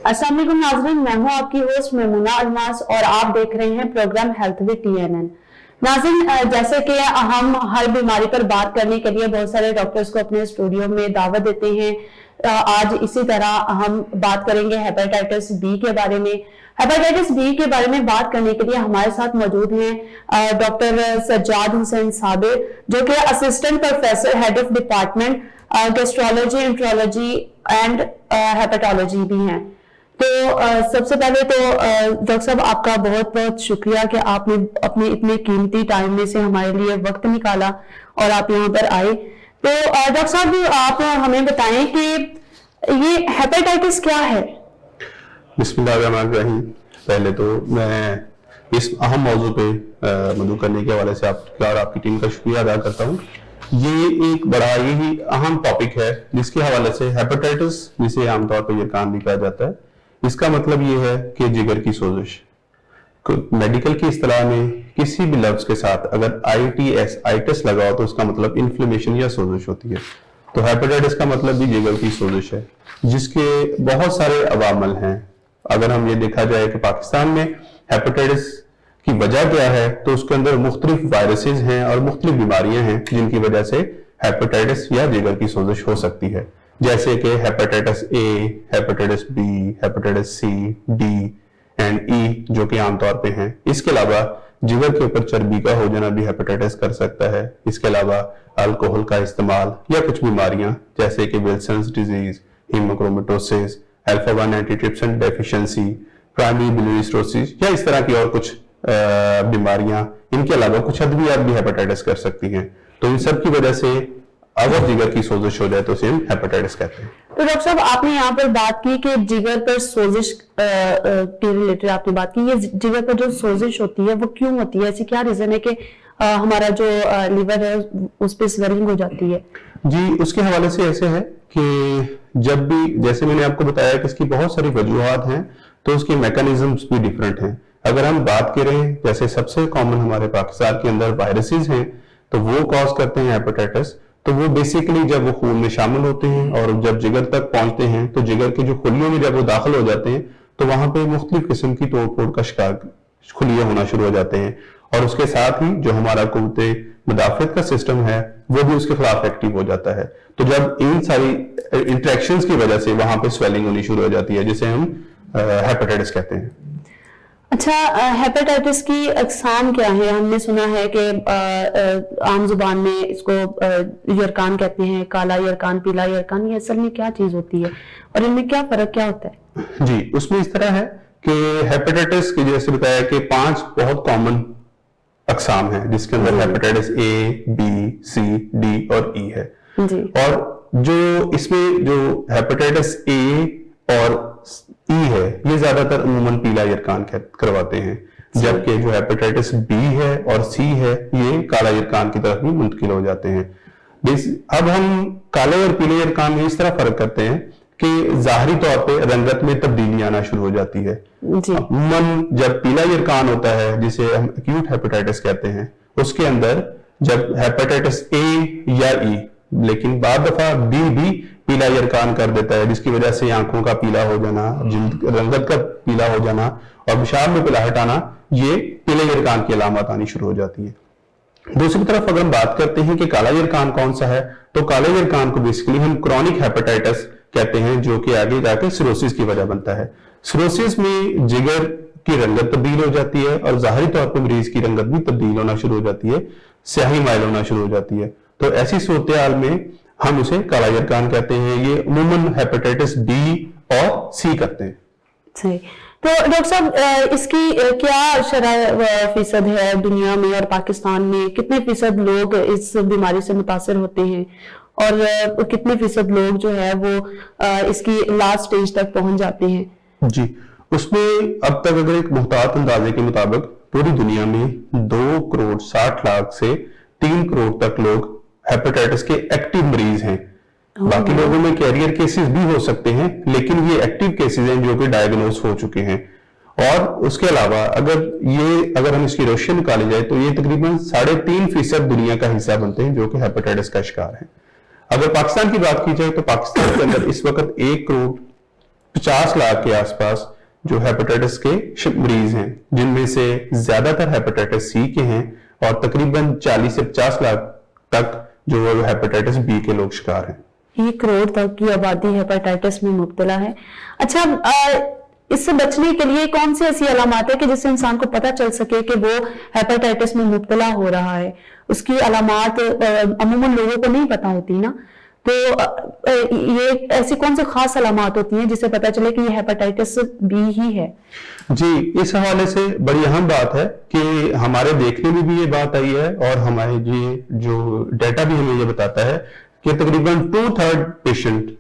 अस्सलाम वालेकुम नाज़रीन, मैं हूं आपकी होस्ट मेमुना अलमास और आप देख रहे हैं प्रोग्राम हेल्थ विद TNN। नाज़रीन, जैसे कि हम हर बीमारी पर बात करने के लिए बहुत सारे डॉक्टर्स को अपने स्टूडियो में दावत देते हैं, आज इसी तरह हम बात करेंगे हेपेटाइटिस बी के बारे में। हेपेटाइटिस बी के बारे में बात करने के लिए हमारे साथ मौजूद हैं डॉक्टर सज्जाद हुसैन साबिर, जो कि assistant professor head of department gastrology, enterology and hepatology भी हैं। तो सबसे पहले तो डॉक्टर साहब, आपका बहुत बहुत शुक्रिया कि आपने अपने इतने कीमती टाइम में से हमारे लिए वक्त निकाला और आप यहाँ पर आए। तो डॉक्टर साहब, आप हमें बताएं कि ये हेपेटाइटिस क्या है? बिस्मिल्लाहिर्रहमानिर्रहीम। पहले तो मैं इस अहम मौजू पे मदऊ करने के हवाले से आपका और आपकी टीम का शुक्रिया अदा करता हूँ। ये एक बड़ा यही अहम टॉपिक है जिसके हवाले से हेपेटाइटिस, जिसे आमतौर पर यरकान भी कहा जाता है, इसका मतलब ये है कि जिगर की सोजिश। मेडिकल की इस्तिलाह में किसी भी लफ्ज के साथ अगर आइटिस लगा हो तो उसका मतलब इन्फ्लेमेशन या सोजिश होती है। तो हेपेटाइटिस का मतलब भी जिगर की सोजिश है, जिसके बहुत सारे अवामल हैं। अगर हम ये देखा जाए कि पाकिस्तान में हेपेटाइटिस की वजह क्या है, तो उसके अंदर मुख्तलिफ वायरसेस हैं और मुख्तलिफ बीमारियां हैं जिनकी वजह से हेपेटाइटिस या जिगर की सोजिश हो सकती है, जैसे कि hepatitis A, hepatitis B, hepatitis C, D and E, जो कि आमतौर पे हैं। इसके अलावा जिगर के ऊपर चर्बी का हो जाना भी हेपेटाइटिस कर सकता है। इसके अलावा अल्कोहल का इस्तेमाल या कुछ बीमारियां जैसे कि Wilson's disease, haemochromatosis, alpha 1 antitrypsin deficiency, primary biliary cirrhosis या इस तरह की और कुछ बीमारियां, इनके अलावा कुछ अद्वियात भी हेपेटाइटिस कर सकती हैं। तो इन सब की वजह से अगर जिगर की सोजिश हो जाए तो उसे हम हेपेटाइटिस कहते हैं। तो डॉक्टर साहब, आपने यहाँ पर बात की कि जिगर पर सोजिश के रिलेटेड आपने बात की। ये जिगर पर जो सोजिश होती है वो क्यों होती है? ऐसी क्या रीजन है कि हमारा जो लिवर है उस पर स्वेलिंग हो जाती है? जी, उसके हवाले से ऐसे है कि जब भी, जैसे मैंने आपको बताया कि इसकी बहुत सारी वजूहात हैं, तो उसके मैकेनिज्म्स भी डिफरेंट हैं। अगर हम बात करें, जैसे सबसे कॉमन हमारे पाकिस्तान के अंदर वायरसेस हैं, तो वो कॉज करते हैं हेपेटाइटिस। तो वो बेसिकली जब वो खून में शामिल होते हैं और जब जिगर तक पहुंचते हैं, तो जिगर के जो खुलियों में जब वो दाखिल हो जाते हैं, तो वहां पे मुख्तलिफ किस्म की तोड़ फोड़ का शिकार खुलिये होना शुरू हो जाते हैं। और उसके साथ ही जो हमारा कुव्वते मुदाफियत का सिस्टम है वो भी उसके खिलाफ एक्टिव हो जाता है। तो जब इन सारी इंटरेक्शंस की वजह से वहां पे स्वेलिंग होनी शुरू हो जाती है, जिसे हम हेपेटाइटिस कहते हैं। अच्छा, हेपेटाइटिस की अक़साम क्या है? हमने सुना है कि आम जुबान में इसको यरकान कहते हैं, काला यरकान, पीला यरकान। ये असल में क्या चीज होती है और इनमें क्या फर्क क्या होता है? जी, उसमें इस तरह है कि हेपेटाइटिस की जैसे बताया कि 5 बहुत कॉमन अक़साम है, जिसके अंदर hepatitis A, B, C, D और ई है जी। और जो इसमें जो हेपेटाइटिस ए और ई है, ये ज्यादातर अमूमन पीला यरकान करवाते हैं, जबकि जो हेपेटाइटिस बी है और सी है, ये काला यरकान की तरफ भी मुंतकिल हो जाते हैं। अब हम काले और पीले यरकान में इस तरह फर्क करते हैं कि जाहिरी तौर पे रंगत में तब्दीलियां आना शुरू हो जाती है। अमूमन जब पीला यरकान होता है, जिसे हम एक्यूट हेपेटाइटिस कहते हैं, उसके अंदर जब हेपेटाइटिस ए या ई, लेकिन बाद दफा बी भी पीला यरकान कर देता है, जिसकी वजह से आंखों का पीला हो जाना, जिल्द रंगत का पीला हो जाना और पेशाब में पिलाहट आना, ये पीले यरकान की अलामत आनी शुरू हो जाती है। दूसरी तरफ अगर हम बात करते हैं कि काला यरकान कौन सा है, तो काले यरकान को बेसिकली हम क्रॉनिक हेपेटाइटिस कहते हैं, जो कि आगे जाकर सिरोसिस की वजह बनता है। सिरोसिस में जिगर की रंगत तब्दील हो जाती है और जाहिरी तौर पर मरीज की रंगत भी तब्दील होना शुरू हो जाती है, स्याही माइल होना शुरू हो जाती है। तो ऐसी सूरत हाल में हम उसे काला यरकान कहते हैं। ये अमूमन हेपेटाइटिस बी और सी करते हैं। सही। तो डॉक्टर साहब, इसकी क्या शरह फीसद है दुनिया में और पाकिस्तान में? कितने फीसद लोग इस बीमारी से मुतासर होते हैं और कितने फीसद लोग जो है वो इसकी लास्ट स्टेज तक पहुंच जाते हैं? जी, उसमें अब तक अगर एक मुहतात अंदाजे के मुताबिक पूरी दुनिया में 2 करोड़ 60 लाख से 3 करोड़ तक लोग हेपेटाइटिस के एक्टिव मरीज हैं। बाकी लोगों में कैरियर केसेस भी हो सकते हैं, लेकिन ये एक्टिव केसेस हैं जो कि डायग्नोज हो चुके हैं। और उसके अलावा अगर हम इसकी रेशियो निकाली जाए तो ये तकरीबन 3.5% दुनिया का हिस्सा बनते हैं जो कि हेपेटाइटिस का शिकार है। अगर पाकिस्तान की बात की जाए तो पाकिस्तान के अंदर इस वक्त 1 करोड़ 50 लाख के आसपास जो हेपेटाइटिस के मरीज हैं, जिनमें से ज्यादातर हेपेटाइटिस सी के हैं और तकरीबन 40 से 50 लाख तक जो हेपेटाइटिस बी के लोग शिकार हैं। 1 करोड़ तक की आबादी हेपेटाइटिस में मुब्तला है। अच्छा, इससे बचने के लिए कौन सी ऐसी अलामत है कि जिससे इंसान को पता चल सके कि वो हेपेटाइटिस में मुब्तला हो रहा है? उसकी अलामत अमूमन लोगों को नहीं पता होती ना, तो ये ऐसी कौन सी खास अलामत होती हैं जिससे पता चले कि ये हेपेटाइटिस बी ही है? जी, इस हवाले से बड़ी अहम बात है कि हमारे देखने में भी ये बात आई है और हमारे जो डेटा भी हमें ये बताता है कि तकरीबन 2/3 पेशेंट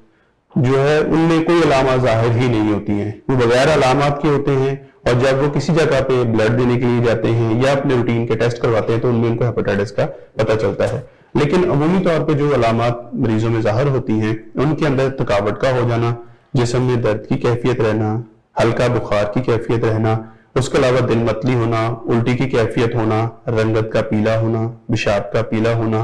जो है उनमें कोई अलामत जाहिर ही नहीं होती हैं, वो बगैर अलामत के होते हैं, और जब वो किसी जगह पे ब्लड देने के लिए जाते हैं या अपने रूटीन के टेस्ट करवाते हैं तो उनमें उनको हेपेटाइटिस का पता चलता है। लेकिन अमूमी तौर पे जो अलामत मरीजों में जाहिर होती हैं, उनके अंदर थकावट का हो जाना, जिस्म में दर्द की कैफियत रहना, हल्का बुखार की कैफियत रहना, उसके अलावा दिल मतली होना, उल्टी की कैफियत होना, रंगत का पीला होना, पेशाब का पीला होना,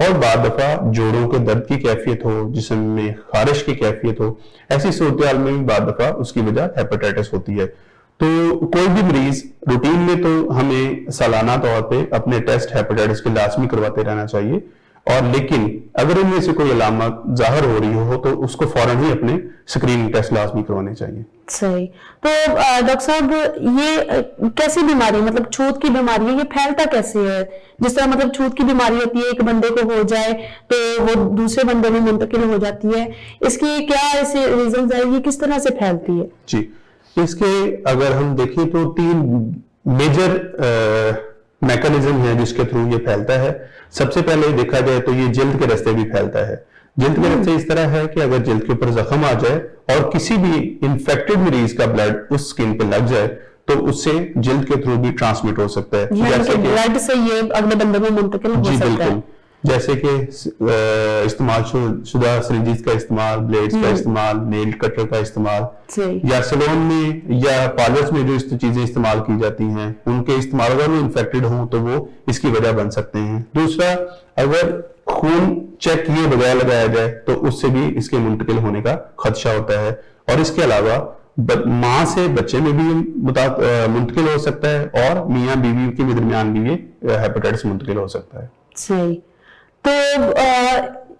और बाद दफा जोड़ों के दर्द की कैफियत हो, जिस्म में खारिश की कैफियत हो। ऐसी सूरत हाल में भी बाद दफा उसकी वजह हेपेटाइटिस होती है। तो कोई भी मरीज रूटीन में तो हमें सालाना तौर पे अपने टेस्ट हेपेटाइटिस के लाजमी करवाते रहना चाहिए, और लेकिन अगर इनमें से कोई अलामत जाहिर हो रही हो तो उसको फौरन ही अपने स्क्रीनिंग टेस्ट लाजमी करवाने चाहिए। सही। तो डॉक्टर साहब, ये कैसी बीमारी, मतलब छूत की बीमारी है, ये फैलता कैसे है? जिस तरह मतलब छूत की बीमारी होती है, एक बंदे को हो जाए तो वो दूसरे बंदे में मुंतकिल हो जाती है, इसकी क्या ऐसे रीजन है, ये किस तरह से फैलती है? जी, इसके अगर हम देखें तो 3 मेजर मैकेनिज्म है जिसके थ्रू ये फैलता है। सबसे पहले देखा जाए तो ये जल्द के रास्ते भी फैलता है। जल्द के रास्ते इस तरह है कि अगर जल्द के ऊपर जख्म आ जाए और किसी भी इंफेक्टेड मरीज का ब्लड उस स्किन पे लग जाए तो उससे जल्द के थ्रू भी ट्रांसमिट हो सकता है। जैसे कि ब्लड से ये अगले बंदे में मुंतकिल हो सकता है। जैसे कि इस्तेमाल शुदा सिरिंजेस का इस्तेमाल, ब्लेड्स का इस्तेमाल, नेल कटर का इस्तेमाल, या सैलून में या पार्लर्स में जो चीजें इस्तेमाल की जाती हैं उनके इस्तेमाल अगर वो इन्फेक्टेड हों तो वो इसकी वजह बन सकते हैं। दूसरा, अगर खून चेक किए बगैर लगाया जाए तो उससे भी इसके मुंतकिल होने का खदशा होता है। और इसके अलावा माँ से बच्चे में भी मुंतकिल हो सकता है, और मियाँ बीवी के दरमियान भी ये हेपेटाइटिस मुंतकिल हो सकता है। सही। तो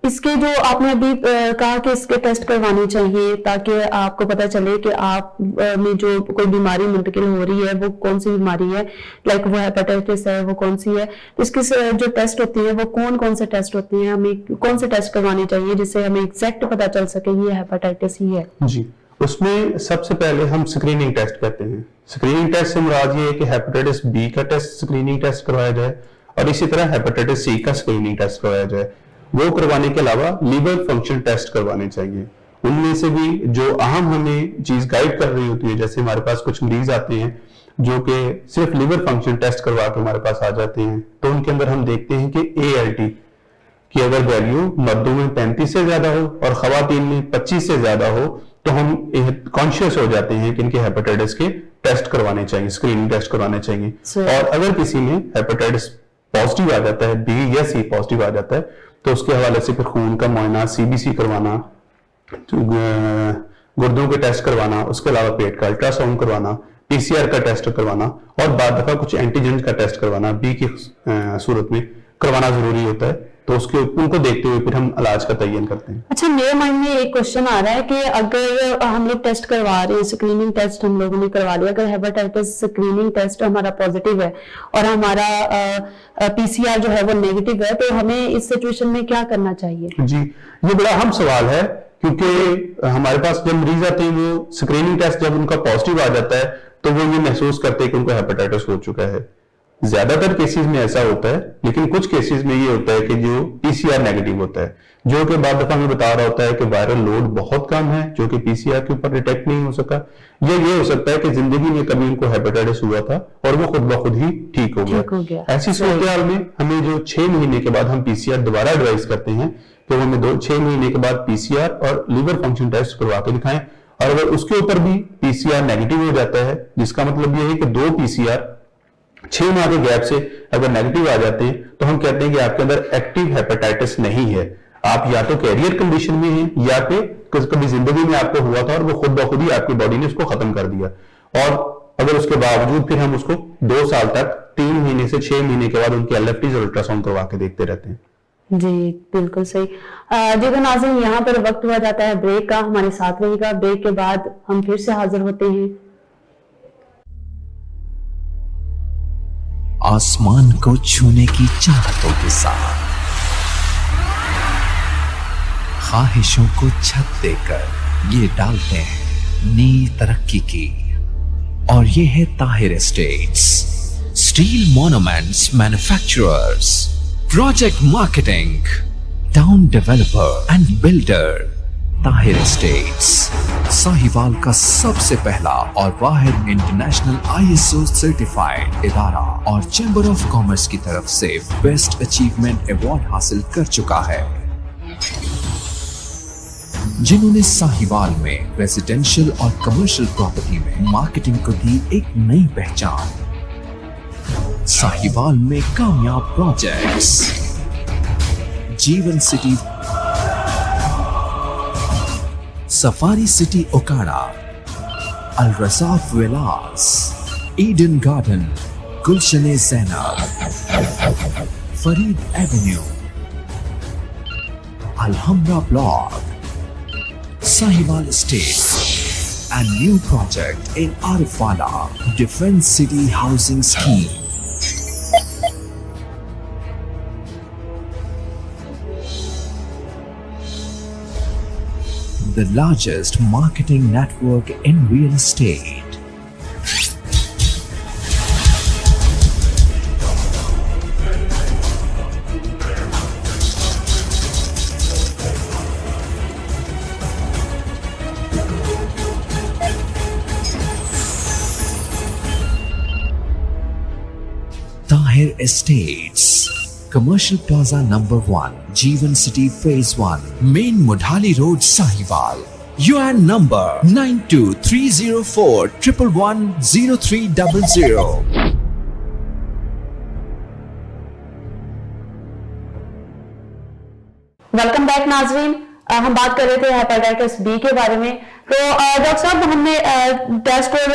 इसके जो आपने अभी कहा कि इसके टेस्ट करवाने चाहिए ताकि आपको पता चले कि आप में जो कोई बीमारी मुंतकिल हो रही है वो कौन सी बीमारी है, लाइक वो हेपेटाइटिस है, वो कौन सी है। तो इसके जो टेस्ट होती है वो कौन कौन से टेस्ट होते हैं, हमें कौन से टेस्ट करवाने चाहिए जिससे हमें एग्जैक्ट पता चल सके ये हेपेटाइटिस ही है? जी, उसमें सबसे पहले हम स्क्रीनिंग टेस्ट करते हैं। स्क्रीनिंग टेस्ट से मुराद ये है कि हेपेटाइटिस बी का टेस्ट स्क्रीनिंग टेस्ट करवाया जाए और इसी तरह हेपेटाइटिस सी का स्क्रीनिंग टेस्ट करवाया जाए। वो करवाने के अलावा लीवर फंक्शन टेस्ट करवाने चाहिए। उनमें से भी जो अहम हमें चीज गाइड कर रही होती है, जैसे हमारे पास कुछ मरीज आते हैं जो कि सिर्फ लीवर फंक्शन टेस्ट करवा के हमारे पास आ जाते हैं, तो उनके अंदर हम देखते हैं कि ALT की अगर वैल्यू मर्दों में 35 से ज्यादा हो और खवातीन में 25 से ज्यादा हो तो हम कॉन्शियस हो जाते हैं कि इनके हेपेटाइटिस के टेस्ट करवाने चाहिए, स्क्रीनिंग टेस्ट करवाने चाहिए। और अगर किसी में हेपेटाइटिस पॉजिटिव आ जाता है, बी या सी पॉजिटिव आ जाता है, तो उसके हवाले से फिर खून का मुआयना, CBC करवाना, गुर्दों के टेस्ट करवाना, उसके अलावा पेट का अल्ट्रासाउंड करवाना, PCR का टेस्ट करवाना और बाद दफा कुछ एंटीजन का टेस्ट करवाना बी की सूरत में करवाना जरूरी होता है। तो उसके उनको देखते हुए फिर हम इलाज का तयन करते हैं। अच्छा, मेरे माइंड में एक क्वेश्चन आ रहा है कि अगर हम लोग टेस्ट करवा रहे हैं, स्क्रीनिंग टेस्ट हम लोगों ने करवा लिया, अगर हेपेटाइटिस स्क्रीनिंग टेस्ट हमारा पॉजिटिव है और हमारा PCR जो है वो नेगेटिव है, तो हमें इस सिचुएशन में क्या करना चाहिए? जी, ये बड़ा अहम सवाल है क्योंकि हमारे पास जब मरीज आते हैं वो स्क्रीनिंग टेस्ट जब उनका पॉजिटिव आ जाता है तो वो ये महसूस करते हैं कि उनको हेपेटाइटिस हो चुका है। ज्यादातर केसेस में ऐसा होता है, लेकिन कुछ केसेस में ये होता है कि जो PCR नेगेटिव होता है, जो कि बाद दफा हमें बता रहा होता है कि वायरल लोड बहुत कम है जो कि PCR के ऊपर डिटेक्ट नहीं हो सका, या ये हो सकता है कि जिंदगी में कभी उनको हेपेटाइटिस हुआ था और वो खुद ब खुद ही ठीक हो गया। ऐसी सूरत हाल में हमें जो 6 महीने के बाद हम PCR दोबारा एडवाइस करते हैं कि वो हमें 6 महीने के बाद PCR और लीवर फंक्शन टेस्ट करवा के दिखाएं, और अगर उसके ऊपर भी PCR नेगेटिव हो जाता है, जिसका मतलब ये है कि 2 PCR 6 माह के गैप से अगर नेगेटिव आ जाते हैं तो हम कहते हैं कि आपके अंदर एक्टिव हेपेटाइटिस नहीं है, आप या तो कैरियर कंडीशन में हैं या फिर कभी जिंदगी में आपको हुआ था और वो खुद ब खुद ही आपकी बॉडी ने उसको खत्म कर दिया, और अगर उसके बावजूद फिर हम उसको 2 साल तक 3 महीने से 6 महीने के बाद उनके LFTs और अल्ट्रासाउंड करवा के देखते रहते हैं। जी बिल्कुल सही। जी तो नाज़रीन, यहाँ पर वक्त हुआ जाता है ब्रेक का, हमारे साथ रहिएगा। ब्रेक के बाद हम फिर से हाजिर होते हैं। आसमान को छूने की चाहतों के साथ ख्वाहिशों को छत देकर ये डालते हैं नई तरक्की की, और ये है Tahir estates, steel monuments manufacturers, project marketing, town developer and builder. Tahir estates Sahiwal का सबसे पहला और वाहिद इंटरनेशनल ISO सर्टिफाइड इदारा और चैम्बर ऑफ कॉमर्स की तरफ से बेस्ट अचीवमेंट अवार्ड हासिल कर चुका है, जिन्होंने साहिवाल में रेजिडेंशियल और कमर्शियल प्रॉपर्टी में मार्केटिंग को दी एक नई पहचान। साहिवाल में कामयाब projects, Jeevan City, Safari City Okara, Al Rasaf Villas, Eden Garden, Gulshan Zainab, Farid Avenue, Alhamra Block, Sahiwal Estate and new project in Arifala Defense City Housing Scheme. The largest marketing network in real estate. Tahir Estates, Commercial Plaza number 1, Jeevan City Phase 1, Main Mudhali Road, Sahiwal. UN number 923041110300. Welcome back नाजरीन। हम बात कर रहे थे hepatitis B के बारे में। तो डॉक्टर साहब, हमने टेस्ट और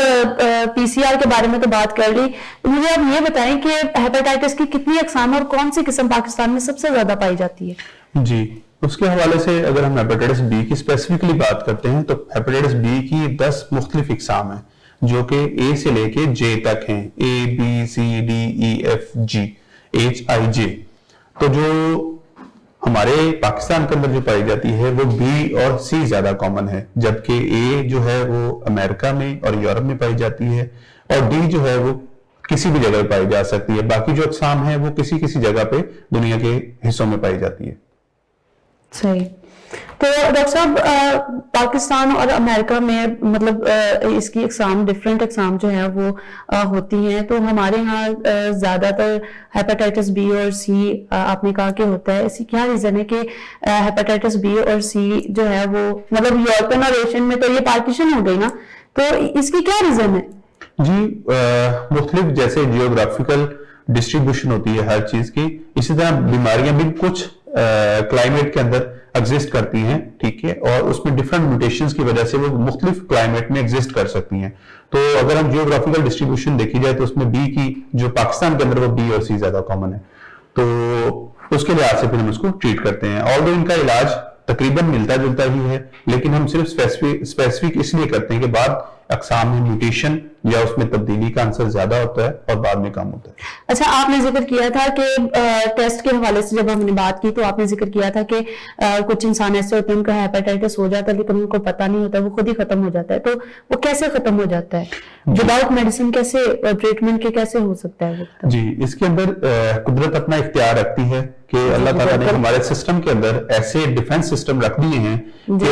PCR के बारे में तो बात कर ली, तो मुझे आप ये बताएं कि हेपेटाइटिस की कितनी अकसाम और कौन सी किस्म पाकिस्तान में सबसे ज्यादा पाई जाती है? जी, उसके हवाले से अगर हम हेपेटाइटिस बी की स्पेसिफिकली बात करते हैं तो हेपेटाइटिस बी की 10 मुख्तलिफ इकसाम है जो कि A से लेके J तक हैं, A, B, C, D, E, F, G, H, I, J। तो जो हमारे पाकिस्तान के अंदर जो पाई जाती है वो B और C ज्यादा कॉमन है, जबकि A जो है वो अमेरिका में और यूरोप में पाई जाती है, और D जो है वो किसी भी जगह पाई जा सकती है। बाकी जो अक़साम है वो किसी किसी जगह पे दुनिया के हिस्सों में पाई जाती है। सही। तो डॉक्टर साहब, पाकिस्तान और अमेरिका में मतलब इसकी एग्जाम डिफरेंट एग्जाम जो है वो होती हैं, तो हमारे यहाँ ज्यादातर हेपेटाइटिस बी और सी आपने कहा कि होता है। इसकी क्या रीजन है कि हेपेटाइटिस बी और सी जो है वो मतलब यूरोपियन और एशियन में तो ये पार्टीशन हो गई ना, तो इसकी क्या रीजन है? जी, मुख्तलिफ जैसे जियोग्राफिकल डिस्ट्रीब्यूशन होती है हर चीज की, इसी तरह बीमारियां भी कुछ क्लाइमेट के अंदर एग्जिस्ट करती हैं, ठीक है, और उसमें डिफरेंट म्यूटेशंस की वजह से वो मुख्तलिफ क्लाइमेट में एग्जिस्ट कर सकती हैं। तो अगर हम जियोग्राफिकल डिस्ट्रीब्यूशन देखी जाए तो उसमें बी की जो पाकिस्तान के अंदर वो बी और सी ज्यादा कॉमन है, तो उसके लिहाज से फिर हम उसको ट्रीट करते हैं। ऑल्दो इनका इलाज तकरीबन मिलता जुलता ही है, लेकिन हम सिर्फ स्पेसिफिक इसलिए करते हैं कि बाद अक़साम में म्यूटेशन या उसमें तब्दीली का आंसर ज्यादा होता है और बाद में कम होता है। अच्छा, आपने जिक्र किया था कि टेस्ट के हवाले से जब हमने बात की तो आपने जिक्र किया था कि कुछ इंसान ऐसे होते हैं उनका हेपेटाइटिस हो जाता है लेकिन उनको पता नहीं होता, वो खुद ही खत्म हो जाता है। तो वो कैसे खत्म हो जाता है? विदाउट मेडिसिन कैसे, ट्रीटमेंट के कैसे हो सकता है वो? जी, इसके अंदर कुदरत अपना इख्तियार रखती है कि अल्लाह ताला ने हमारे सिस्टम के अंदर ऐसे डिफेंस सिस्टम रख दिए हैं कि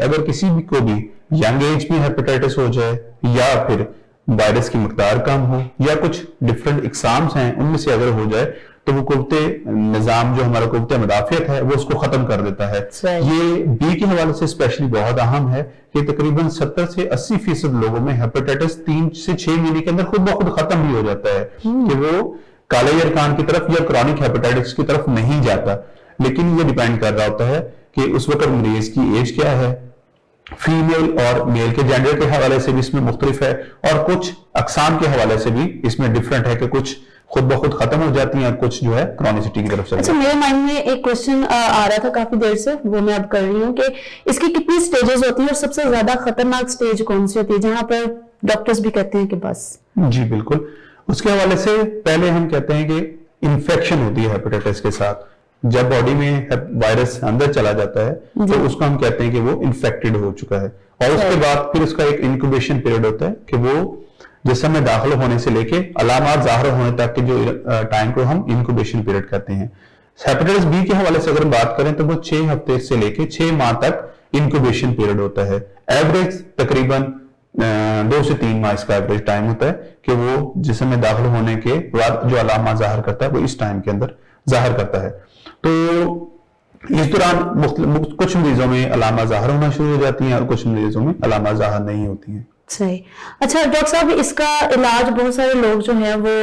अगर किसी भी को भी यंग एज में हेपेटाइटिस हो जाए या फिर वायरस की मकदार कम हो या कुछ डिफरेंट एग्जाम्स हैं उनमें से अगर हो जाए तो वो कुव्वते निजाम जो हमारा कुव्वते मुदाफियत है वो उसको खत्म कर देता है। ये बी के हवाले से स्पेशली बहुत अहम है कि तकरीबन 70 से 80% लोगों में हेपेटाइटिस 3 से 6 महीने के अंदर खुद ब खुद खत्म भी हो जाता है कि वो काले अरकान की तरफ या क्रॉनिक हेपेटाइटिस की तरफ नहीं जाता। लेकिन ये डिपेंड कर रहा होता है कि उस वक्त मरीज की एज क्या है, फीमेल और मेल के जेंडर के हवाले से भी इसमें मुख्तलिफ है, और कुछ अकसाम के हवाले से भी इसमें डिफरेंट है कि कुछ खुद ब खुद खत्म हो जाती हैं, कुछ जो है क्रॉनिसिटी की तरफ से। अच्छा, मेरे माइंड में एक क्वेश्चन आ रहा था काफी देर से, वो मैं अब कर रही हूँ कि इसकी कितनी स्टेजेस होती हैं और सबसे ज्यादा खतरनाक स्टेज कौन सी होती है जहां पर डॉक्टर्स भी कहते हैं कि बस? जी बिल्कुल, उसके हवाले से पहले हम कहते हैं कि इन्फेक्शन होती है हेपेटाइटिस के साथ। जब बॉडी में वायरस अंदर चला जाता है तो उसको हम कहते हैं कि वो इन्फेक्टेड हो चुका है, और उसके बाद फिर उसका एक इंक्यूबेशन पीरियड होता है कि वो जिस्म में दाखिल होने से लेके अलामात जाहिर होने तक के जो टाइम को हम इंक्यूबेशन पीरियड कहते हैं। हेपेटाइटिस बी के हवाले से अगर हम बात करें तो वो 6 हफ्ते से लेके 6 माह तक इंक्यूबेशन पीरियड होता है। एवरेज तकरीबन 2 से 3 माह इसका एवरेज टाइम होता है कि वो जिस्म में दाखिल होने के बाद जो अलामात जाहिर करता है वो इस टाइम के अंदर जाहिर करता है। तो इस दौरान कुछ मरीजों में अलामा जाहिर होना शुरू हो जाती हैं और कुछ मरीजों में अलामा जाहिर नहीं होती हैं। सही। अच्छा डॉक्टर साहब, इसका इलाज बहुत सारे लोग जो हैं वो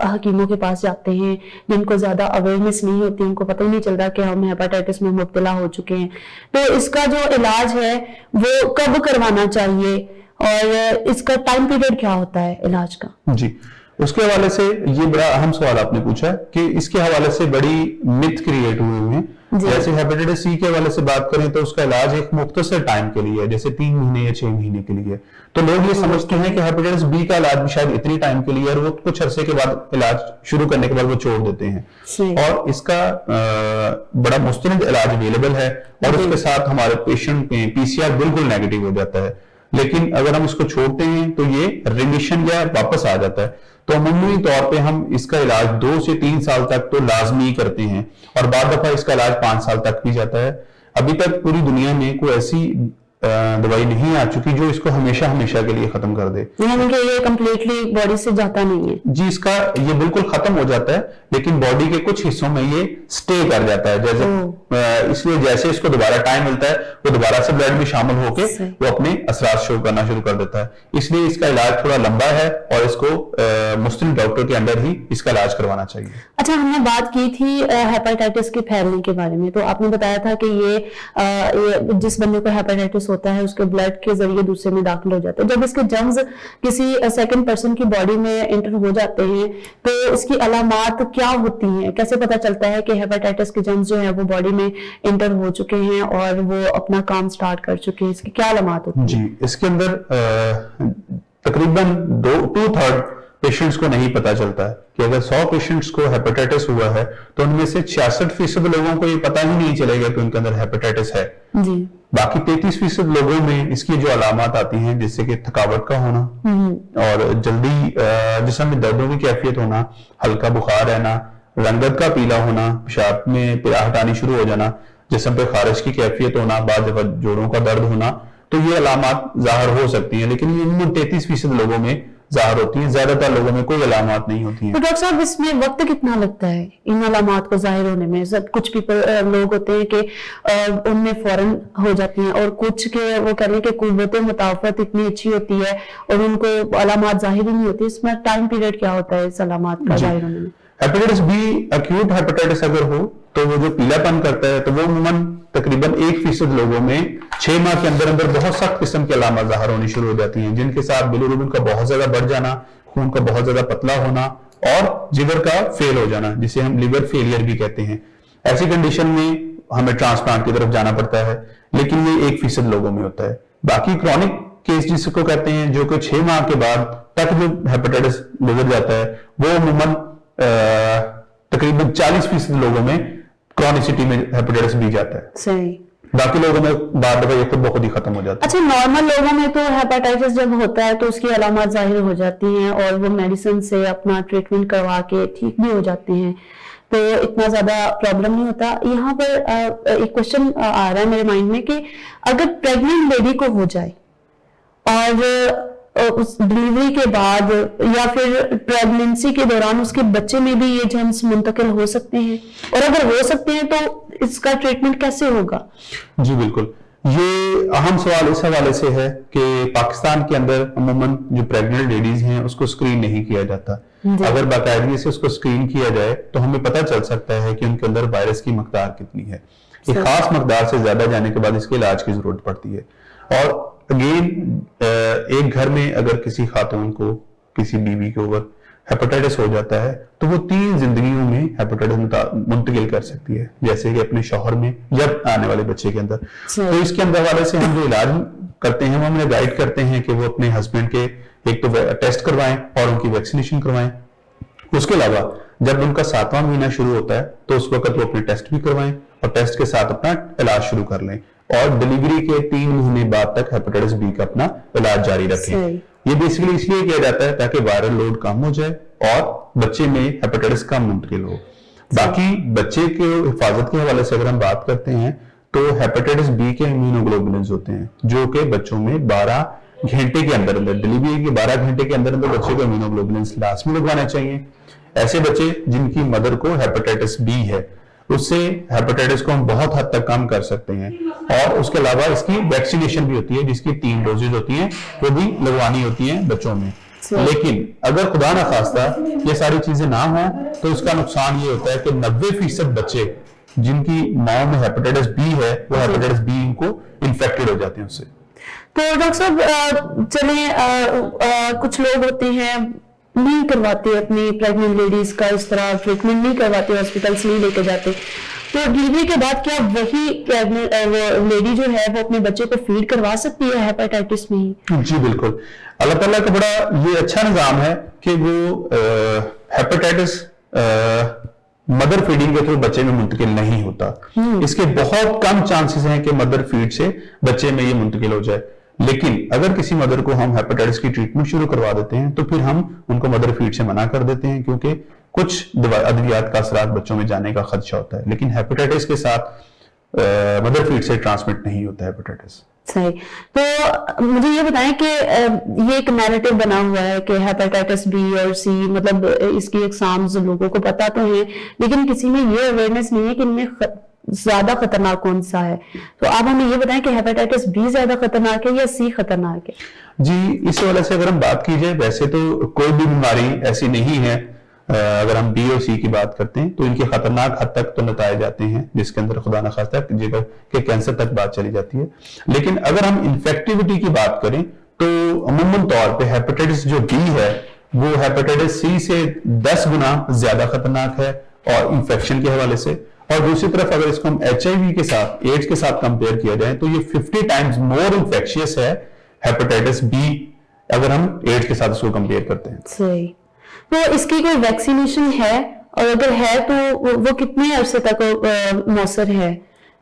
हकीमों के पास जाते हैं जिनको ज्यादा अवेयरनेस नहीं होती, उनको पता ही नहीं चलता कि हम हेपेटाइटिस में मुब्तला हो चुके हैं। तो इसका जो इलाज है वो कब करवाना चाहिए और इसका टाइम पीरियड क्या होता है इलाज का? जी, उसके हवाले से ये बड़ा अहम सवाल आपने पूछा कि इसके हवाले से बड़ी मिथ क्रिएट हुए हैं। जैसे हेपेटाइटिस सी के हवाले से बात करें तो उसका इलाज एक मुख्तसर टाइम के लिए है, जैसे 3 महीने या 6 महीने के लिए। तो लोग ये समझते हैं कि हेपेटाइटिस बी का इलाज भी शायद इतनी टाइम के लिए, और वो कुछ अरसे के बाद इलाज शुरू करने के बाद वो छोड़ देते हैं। और इसका बड़ा मुस्तनिद इलाज अवेलेबल है, और उसके साथ हमारे पेशेंट में पीसीआर बिल्कुल नेगेटिव हो जाता है। लेकिन अगर हम इसको छोड़ते हैं तो ये रिमिशन या वापस आ जाता है। तो अमूमी तौर पे हम इसका इलाज 2 से 3 साल तक तो लाजमी करते हैं, और बाद दफा इसका इलाज 5 साल तक भी जाता है। अभी तक पूरी दुनिया में कोई ऐसी दवाई नहीं आ चुकी जो इसको हमेशा हमेशा के लिए खत्म कर दे। यानी कि ये कंप्लीटली बॉडी से जाता नहीं है? जी, इसका ये बिल्कुल खत्म हो जाता है, लेकिन बॉडी के कुछ हिस्सों में ये स्टे कर जाता है। जैसे इसलिए जैसे इसको दोबारा टाइम मिलता है वो दोबारा से ब्लड में शामिल होके वो अपने असरात शो करना शुरू कर देता है। इसलिए इसका इलाज थोड़ा लंबा है और इसको मुस्लिम डॉक्टर के अंडर ही इसका इलाज करवाना चाहिए। अच्छा, हमने बात की थी हेपेटाइटिस के फैलने के बारे में, तो आपने बताया था कि ये जिस बंदे को हेपेटाइटिस होता है उसके ब्लड के जरिए दूसरे में दाखिल हो जाते हैं। जब इसके जर्म्स किसी सेकंड पर्सन की बॉडी में एंटर हो जाते हैं तो इसकी अलामात क्या होती हैं? कैसे पता चलता है कि हेपेटाइटिस के जर्म्स जो है वो बॉडी में एंटर हो चुके हैं और वो अपना काम स्टार्ट कर चुके हैं? इसकी क्या अलामात होती है? जी, इसके अंदर तकरीबन 2/3 पेशेंट्स को नहीं पता चलता है कि अगर 100 पेशेंट्स को हेपेटाइटिस हुआ है तो उनमें से 66% लोगों को ये पता ही नहीं चलेगा कि उनके अंदर हेपेटाइटिस है। जी। बाकी 33% लोगों में इसकी जो अलामत आती हैं, जैसे कि थकावट का होना और जल्दी जिस्म में दर्दों की कैफियत होना, हल्का बुखार रहना, रंगत का पीला होना, पेशाब में पिराहट आनी शुरू हो जाना, जिस्म पे खारिश की कैफियत होना, बाद दफा जोड़ों का दर्द होना, तो ये अलामत जाहिर हो सकती हैं। लेकिन ये 33% लोगों में जाहिर होती है, ज्यादातर लोगों में कोई अलामत नहीं होती है। तो डॉक्टर साहब, इसमें वक्त कितना लगता है इन अलामत को जाहिर होने में? कुछ लोग होते हैं कि उनमें फौरन हो जाती हैं, और कुछ के वो कह रहे हैं कि कुव्वत मुताफत इतनी अच्छी होती है और उनको अलामत जाहिर ही नहीं होती। इसमें टाइम पीरियड क्या होता है इस अलामत का जाहिर होने में? हेपेटाइटिस बी एक्यूट हेपेटाइटिस अगर हो तो वो जो पीलापन करता है तो वो अमूमन तकरीबन 1% लोगों में 6 माह के अंदर अंदर बहुत सख्त किस्म की अलामत जाहिर होनी शुरू हो जाती हैं, जिनके साथ बिलिरुबिन का बहुत ज्यादा बढ़ जाना, खून का बहुत ज्यादा पतला होना और जिगर का फेल हो जाना, जिसे हम लिवर फेलियर भी कहते हैं। ऐसी कंडीशन में हमें ट्रांसप्लांट की तरफ जाना पड़ता है, लेकिन ये 1% लोगों में होता है। बाकी क्रॉनिक केस जिसको कहते हैं, जो कि 6 माह के बाद तक जो हेपेटाइटिस गुजर जाता है, वो अमूमन तकरीबन 40% लोगों में क्रॉनिसिटी में हेपेटाइटिस भी जाता है। सही। बाकी लोगों में बाद दफा ये खुद ब खुद ही खत्म हो जाता है। अच्छा, नॉर्मल लोगों में तो हेपेटाइटिस जब होता है तो उसकी अलामत जाहिर हो जाती हैं और वो मेडिसिन से अपना ट्रीटमेंट करवा के ठीक भी हो जाते हैं, तो इतना ज्यादा प्रॉब्लम नहीं होता। यहाँ पर एक क्वेश्चन आ रहा है मेरे माइंड में कि अगर प्रेग्नेंट लेडी को हो जाए और उस डिलीवरी के बाद या फिर प्रेगनेंसी के दौरान उसके बच्चे में भी ये जर्म्स मुंतकिल हो सकते हैं, और अगर हो सकते हैं तो इसका ट्रीटमेंट कैसे होगा? जी बिल्कुल, ये अहम सवाल इस हवाले से है कि पाकिस्तान के अंदर अमूमन जो प्रेग्नेंट लेडीज हैं उसको स्क्रीन नहीं किया जाता। अगर बाकायदगी से उसको स्क्रीन किया जाए तो हमें पता चल सकता है कि उनके अंदर वायरस की मकदार कितनी है। एक खास मकदार से ज्यादा जाने के बाद इसके इलाज की जरूरत पड़ती है। और अगेन एक घर में अगर किसी खातून को, किसी बीवी के ऊपर हेपेटाइटिस हो जाता है तो वो 3 जिंदगियों में हेपेटाइटिस मुंतकिल कर सकती है, जैसे कि अपने शौहर में या आने वाले बच्चे के अंदर। तो इसके अंदर वाले से हम जो इलाज करते हैं वो हमें गाइड करते हैं कि वो अपने हस्बैंड के एक तो टेस्ट करवाएं और उनकी वैक्सीनेशन करवाएं। उसके अलावा जब उनका 7वां महीना शुरू होता है तो उस वक्त वो अपने टेस्ट भी करवाएं और टेस्ट के साथ अपना इलाज शुरू कर लें और डिलीवरी के 3 महीने बाद तक हेपेटाइटिस बी का अपना इलाज जारी रखें। ये बेसिकली इसलिए किया जाता है ताकि वायरल लोड कम हो जाए और बच्चे में हेपेटाइटिस कम मुंतकिल हो। बाकी बच्चे के हिफाजत के हवाले से अगर हम बात करते हैं तो हेपेटाइटिस बी के इम्यूनोग्लोबुलिन्स होते हैं जो कि बच्चों में 12 घंटे के अंदर डिलीवरी के 12 घंटे के अंदर बच्चे को इम्यूनोग्लोबुलिन्स लाजमी लगवाने चाहिए। ऐसे बच्चे जिनकी मदर को हेपेटाइटिस बी है उससे हेपेटाइटिस को हम बहुत हद तक कम कर सकते हैं। और उसके अलावा इसकी वैक्सीनेशन भी होती है जिसकी 3 डोजेज होती हैं, वो भी लगवानी होती हैं बच्चों में। लेकिन अगर खुदा ना खास्ता ये सारी चीजें ना हो तो इसका नुकसान ये होता है कि 90% बच्चे जिनकी माओ में हेपेटाइटिस बी है वो हेपेटाइटिस बी को इन्फेक्टेड हो जाते हैं उससे। तो डॉक्टर साहब चले कुछ लोग होते हैं नहीं करवाते अपनी प्रेग्नेंट लेडीज का इस तरह ट्रीटमेंट नहीं करवाते, हॉस्पिटल से नहीं लेके जाते, तो डिलीवरी के बाद क्या वही लेडी जो है वो अपने बच्चे को फीड करवा सकती है हेपेटाइटिस में ही? जी बिल्कुल, अल्लाह ताला का बड़ा ये अच्छा निजाम है कि वो हेपेटाइटिस मदर फीडिंग के थ्रू बच्चे में मुंतकिल नहीं होता। इसके बहुत कम चांसेस हैं कि मदर फीड से बच्चे में ये मुंतकिल हो जाए। लेकिन अगर किसी मदर को हम हेपेटाइटिस की ट्रीटमेंट शुरू करवा देते हैं तो फिर हम उनको मदर फीड से मना कर देते हैं क्योंकि कुछ अद्वियात का असरात बच्चों में जाने का खदशा होता है। लेकिन हेपेटाइटिस के साथ मदर फीड से ट्रांसमिट नहीं होता हेपेटाइटिस। सही। तो मुझे ये बताएं कि ये एक नैरेटिव बना हुआ है कि हेपेटाइटिस बी और सी मतलब इसकी एग्जाम्स लोगों को पता तो है लेकिन किसी में ये अवेयरनेस नहीं है कि इनमें ज्यादा खतरनाक कौन सा है। तो आप हमें ये बताएं कि हेपेटाइटिस बी ज्यादा खतरनाक है या सी खतरनाक है? जी, इस हवाले से अगर हम बात की जाए वैसे तो कोई भी बीमारी ऐसी नहीं है, अगर हम बी और सी की बात करते हैं तो इनके खतरनाक हद तक तो नताए जाते हैं जिसके अंदर खुदा न खास्ता जिगर के कैंसर तक बात चली जाती है। लेकिन अगर हम इन्फेक्टिविटी की बात करें तो अमूमन तौर पे हेपेटाइटिस जो बी है वो हेपेटाइटिस सी से 10 गुना ज्यादा खतरनाक है और इंफेक्शन के हवाले से। और दूसरी तरफ अगर इसको हम HIV के साथ, एड्स के साथ कंपेयर किया जाए तो ये 50 टाइम्स मोर इन्फेक्शियस है हेपेटाइटिस बी अगर हम एड्स के साथ इसको कंपेयर करते हैं। सही। तो इसकी कोई वैक्सीनेशन है और अगर है तो वो कितने अरसे तक मौसर है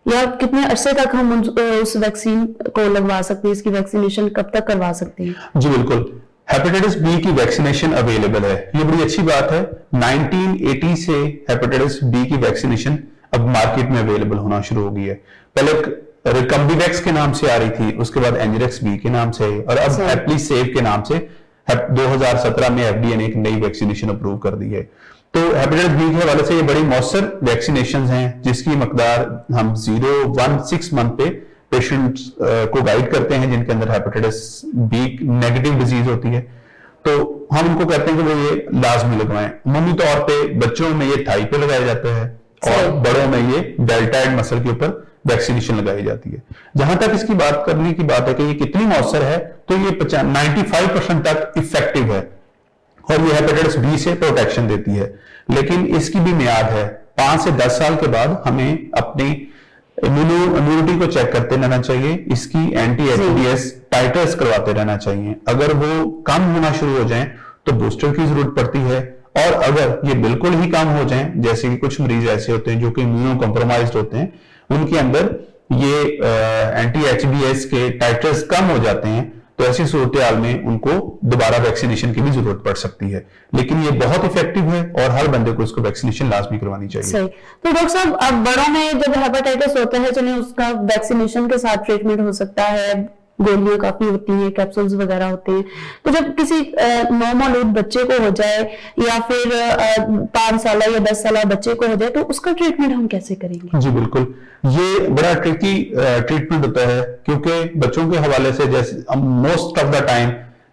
या कितने अरसे तक हम उस वैक्सीन को लगवा सकते हैं? इसकी वैक्सीनेशन कब तक करवा सकते हैं? जी बिल्कुल, हेपेटाइटिस बी की वैक्सीनेशन अवेलेबल है, ये बड़ी अच्छी बात है। 1980 से हेपेटाइटिस बी की वैक्सीनेशन अब मार्केट में अवेलेबल होना शुरू हो गई है। पहले रिकम्बिवैक्स के नाम से आ रही थी, उसके बाद एंजरेक्स बी के नाम से और अब एप्लीसेव के नाम से 2017 में FDA ने एक नई वैक्सीनेशन अप्रूव कर दी है। तो हेपेटाइटिस बी के हवाले से ये बड़ी मौसर वैक्सीनेशन हैं जिसकी मकदार हम 0-1-6 मंथ पे पेशेंट्स को गाइड करते हैं जिनके अंदर हेपेटाइटिस बी नेगेटिव डिजीज होती है तो हम उनको कहते हैं कि वो ये लाजमी लगवाएं। अमूमी तौर पे बच्चों में ये थाई पे लगाया जाता है और बड़ों में ये डेल्टॉइड मसल के ऊपर वैक्सीनेशन लगाई जाती है। जहां तक इसकी बात करने की बात है कि ये कितनी मौसर है तो ये 95% तक इफेक्टिव है और ये हेपेटाइटिस बी से प्रोटेक्शन देती है। लेकिन इसकी भी मियाद है, 5 से 10 साल के बाद हमें अपनी इम्यूनिटी को चेक करते रहना चाहिए, इसकी एंटी-HBs टाइटर्स करवाते रहना चाहिए। अगर वो कम होना शुरू हो जाएं तो बूस्टर की जरूरत पड़ती है और अगर ये बिल्कुल ही कम हो जाएं, जैसे कि कुछ मरीज ऐसे होते हैं जो कि इम्यूनो कॉम्प्रोमाइज्ड होते हैं, उनके अंदर ये एंटी-HBs के टाइटर्स कम हो जाते हैं तो ऐसी सूरत में उनको दोबारा वैक्सीनेशन की भी जरूरत पड़ सकती है। लेकिन ये बहुत इफेक्टिव है और हर बंदे को इसको वैक्सीनेशन लाजमी करवानी चाहिए। सही। तो डॉक्टर साहब अब बड़ों में जब हेपेटाइटिस होता है चलिए उसका वैक्सीनेशन के साथ ट्रीटमेंट हो सकता है, गोलियां काफी होती हैं, कैप्सूल्स वगैरह होते हैं। तो जब किसी नौमौलूद बच्चे को हो जाए या फिर 5 साल या 10 साल बच्चे को हो जाए, तो उसका ट्रीटमेंट हम कैसे करेंगे? जी बिल्कुल, ये बड़ा ट्रिकी ट्रीटमेंट होता है, क्योंकि बच्चों के हवाले से जैसे मोस्ट ऑफ द टाइम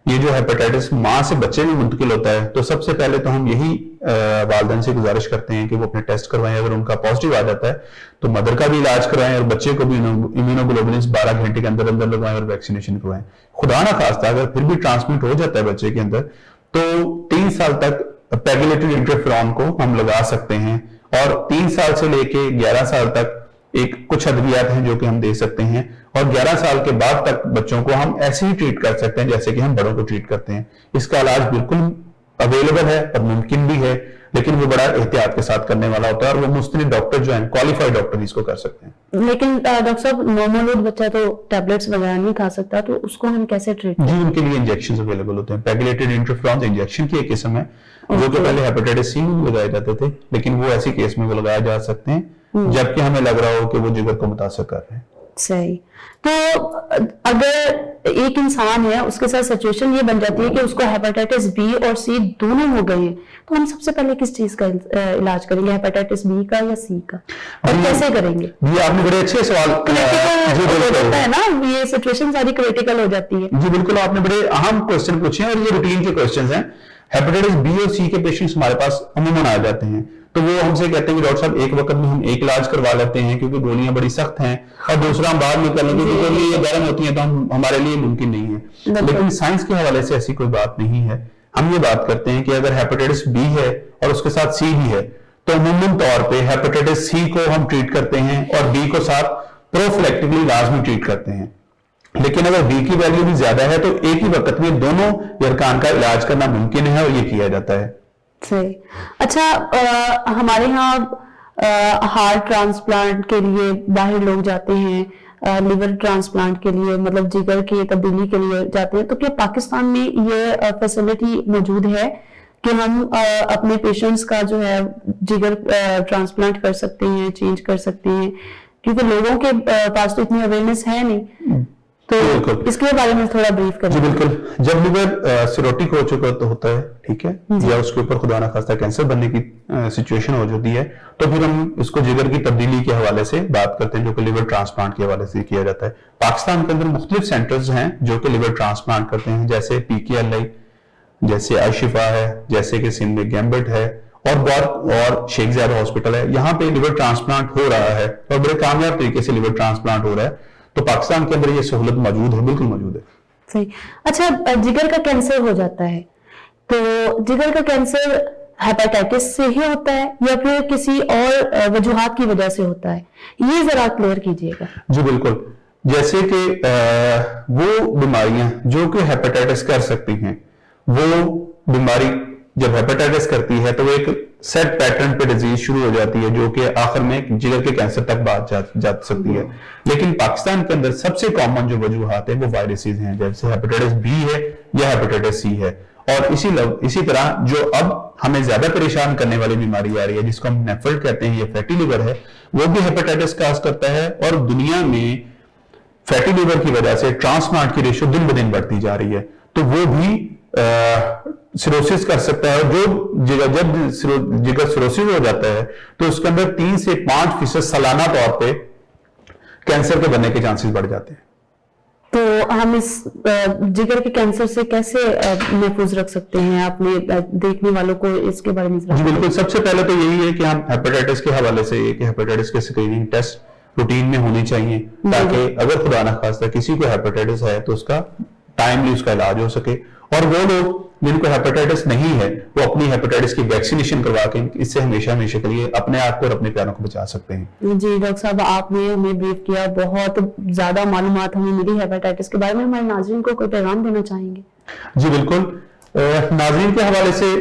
ये जो हेपेटाइटिस माँ से बच्चे में मुंतकिल होता है, तो सबसे पहले तो हम यही वालिदैन से गुजारिश करते हैं कि वो अपने टेस्ट करवाएं। अगर उनका पॉजिटिव आ जाता है तो मदर का भी इलाज कराएं और बच्चे को भी इम्यूनोग्लोबुलिन 12 घंटे के अंदर अंदर लगवाएं और वैक्सीनेशन करवाएं। खुदा ना खास्ता अगर फिर भी ट्रांसमिट हो जाता है बच्चे के अंदर, तो 3 साल तक पेगुलेटेड इंटरफेरॉन को हम लगा सकते हैं, और 3 साल से लेके 11 साल तक कुछ अद्वियात हैं जो कि हम दे सकते हैं, और 11 साल के बाद तक बच्चों को हम ऐसे ही ट्रीट कर सकते हैं जैसे कि हम बड़ों को ट्रीट करते हैं। इसका इलाज बिल्कुल अवेलेबल है और मुमकिन भी है, लेकिन वो बड़ा एहतियात के साथ करने वाला होता है, और वो मुस्तनिद डॉक्टर जो हैं, क्वालिफाइड डॉक्टर इसको कर सकते हैं। लेकिन डॉक्टर साहब, नॉर्मल बच्चा तो टैबलेट्स वगैरह नहीं खा सकता, तो उसको हम कैसे ट्रीट? जी, उनके लिए इंजेक्शन अवेलेबल होते हैं। पेगुलेटेड इंटरफेरॉन इंजेक्शन की एक किस्म है जो कि पहले हेपेटाइटिस सी में लगाए जाते थे, लेकिन वो ऐसी केस में भी लगाए जा सकते हैं जबकि हमें लग रहा हो कि वो जिगर को मुतासर कर रहे हैं। सही। तो अगर एक इंसान है, उसके साथ सिचुएशन ये बन जाती है कि उसको हेपेटाइटिस बी और सी दोनों हो गए हैं, तो हम सबसे पहले किस चीज का इलाज करेंगे, हेपेटाइटिस बी का या सी का, और कैसे करेंगे? जी, आपने बड़े अच्छे सवाल होता है ना, ये सिचुएशन सारी क्रिटिकल हो जाती है। जी बिल्कुल, आपने बड़े अहम क्वेश्चन पूछे हैं और ये रूटीन के क्वेश्चन हैं। हेपेटाइटिस बी और सी के पेशेंट्स हमारे पास अमूमन आ जाते हैं, तो वो हमसे कहते हैं कि डॉक्टर साहब एक वक्त में हम एक इलाज करवा लेते हैं क्योंकि गोलियां बड़ी सख्त हैं, और दूसरा हम बाद में कर लेंगे क्योंकि ये गर्म होती हैं, तो हमारे लिए मुमकिन नहीं है। लेकिन साइंस के हवाले से ऐसी कोई बात नहीं है। हम ये बात करते हैं कि अगर हेपेटाइटिस बी है और उसके साथ सी भी है, तो अमूमन तौर पर हेपेटाइटिस सी को हम ट्रीट करते हैं और बी को साथ प्रोफिलैक्टिकली लाजमी ट्रीट करते हैं। लेकिन अगर बी की वैल्यू भी ज्यादा है तो एक ही वक्त में दोनों यरकान का इलाज करना मुमकिन है और ये किया जाता है। सही। अच्छा, हमारे यहाँ हार्ट ट्रांसप्लांट के लिए बाहर लोग जाते हैं, लिवर ट्रांसप्लांट के लिए, मतलब जिगर की तब्दीली के लिए जाते हैं, तो क्या पाकिस्तान में ये फैसिलिटी मौजूद है कि हम अपने पेशेंट्स का जो है जिगर ट्रांसप्लांट कर सकते हैं, चेंज कर सकते हैं? क्योंकि लोगों के पास तो इतनी अवेयरनेस है नहीं, तो इसके बारे में थोड़ा ब्रीफ करें। जी बिल्कुल, जब लिवर सिरोटिक हो चुका तो होता है, ठीक है, या उसके ऊपर खुदा ना खास्ता कैंसर बनने की सिचुएशन हो जाती है, तो फिर हम इसको जिगर की तब्दीली के हवाले से बात करते हैं जो कि लिवर ट्रांसप्लांट के हवाले से किया जाता है। पाकिस्तान के अंदर मुख्तलिफ सेंटर्स हैं जो कि लिवर ट्रांसप्लांट करते हैं, जैसे PKLI, जैसे आशिफा है, जैसे कि सिंध में गैम्बट है, और शेख ज़ायद हॉस्पिटल है। यहाँ पे लिवर ट्रांसप्लांट हो रहा है और बड़े कामयाब तरीके से लिवर ट्रांसप्लांट हो रहा है, तो पाकिस्तान के अंदर ये सहूलत मौजूद है, बिल्कुल मौजूद है। सही। अच्छा, जिगर का कैंसर हो जाता है, तो जिगर का कैंसर हेपेटाइटिस से ही होता है या फिर किसी और वजूहात की वजह से होता है, ये जरा क्लियर कीजिएगा। जी बिल्कुल, जैसे कि वो बीमारियां जो कि हेपेटाइटिस कर सकती हैं, वो बीमारी जब हेपेटाइटिस करती है तो वो एक सेट पैटर्न पे डिजीज शुरू हो जाती है जो कि आखिर में जिगर के कैंसर तक बात जा सकती है। लेकिन पाकिस्तान के अंदर सबसे कॉमन जो वजूहात है वो वायरसेस हैं, जैसे हेपेटाइटिस बी है या हेपेटाइटिस सी है। और इसी तरह जो अब हमें ज्यादा परेशान करने वाली बीमारी आ रही है जिसको हम नेफ्रेट कहते हैं, ये फैटी लिवर है, वो भी हेपेटाइटिस काज करता है। और दुनिया में फैटी लिवर की वजह से ट्रांसप्लांट की रेशियो दिन ब दिन बढ़ती जा रही है, तो वो भी सिरोसिस कर सकता है। जब जिगर सिरोसिस हो जाता है तो उसके अंदर 3 से 5% सालाना तौर पे कैंसर के बनने के चांसेस बढ़ जाते हैं। तो हम इस जिगर के कैंसर से कैसे महफूज रख सकते हैं? आपने देखने वालों को इसके बारे में जी बिल्कुल, सबसे पहले तो यही है कि हम हेपेटाइटिस के हवाले से हेपेटाइटिस के स्क्रीनिंग टेस्ट रूटीन में होनी चाहिए, ताकि अगर खुदा ना खास्ता किसी को हेपेटाइटिस है तो उसका टाइमली उसका इलाज हो सके। और वो लोग जिनको हेपेटाइटिस नहीं है वो अपनी हेपेटाइटिस की वैक्सीनेशन करवा के इससे हमेशा के लिए अपने आप को और अपने प्यारों को बचा सकते हैं। जी डॉक्टर साहब, आपने हमें ब्रीफ किया, बहुत ज्यादा मालूमात हमें मिली हेपेटाइटिस के बारे में। हमारे नाज़रीन को कोई पैगाम देना चाहेंगे? जी बिल्कुल, नाज़रीन के हवाले से,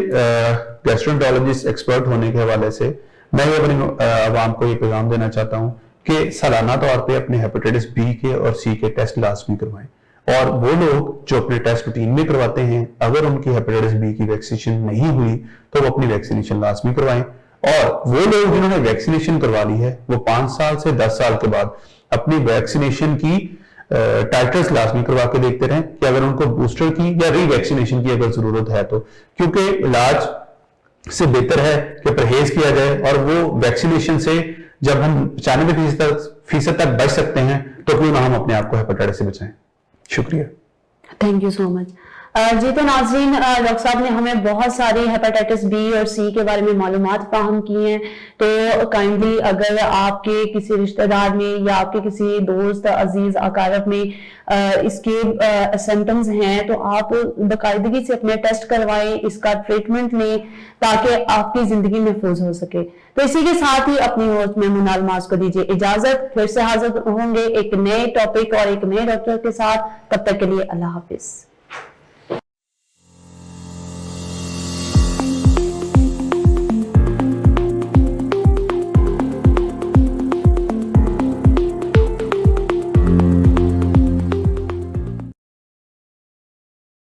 गैस्ट्रोएंटरोलॉजिस्ट एक्सपर्ट होने के हवाले से मैं अपनी आवाम को ये पैगाम देना चाहता हूँ कि सालाना तौर पर अपने हेपेटाइटिस बी के और सी के टेस्ट लाजमी करवाएं। और वो लोग जो अपने टेस्ट रूटीन में करवाते हैं, अगर उनकी हेपेटाइटिस बी की वैक्सीनेशन नहीं हुई तो वो अपनी वैक्सीनेशन लाजमी करवाएं। और वो लोग जिन्होंने वैक्सीनेशन करवा ली है वो 5 साल से 10 साल के बाद अपनी वैक्सीनेशन की टाइटर्स लाजमी करवा के देखते रहें कि अगर उनको बूस्टर की या रीवैक्सीनेशन की अगर जरूरत है तो, क्योंकि इलाज से बेहतर है कि परहेज किया जाए, और वो वैक्सीनेशन से जब हम 95% तक बच सकते हैं तो क्यों ना हम अपने आप को हेपेटाइटिस से बचाएं। शुक्रिया, थैंक यू सो मच। जी तो नाज़रीन, डॉक्टर साहब ने हमें बहुत सारी हेपेटाइटिस बी और सी के बारे में मालूमात फाहम की हैं, तो काइंडली अगर आपके किसी रिश्तेदार में या आपके किसी दोस्त अजीज अकारब में इसके सिम्टम्स हैं तो आप बाकायदगी से अपने टेस्ट करवाएं, इसका ट्रीटमेंट लें ताकि आपकी जिंदगी महफूज हो सके। तो इसी के साथ ही अपनी होस्ट मेमुना अलमास को दीजिए इजाजत, फिर से हाजिर होंगे एक नए टॉपिक और एक नए डॉक्टर के साथ। तब तक के लिए अल्लाह हाफिज।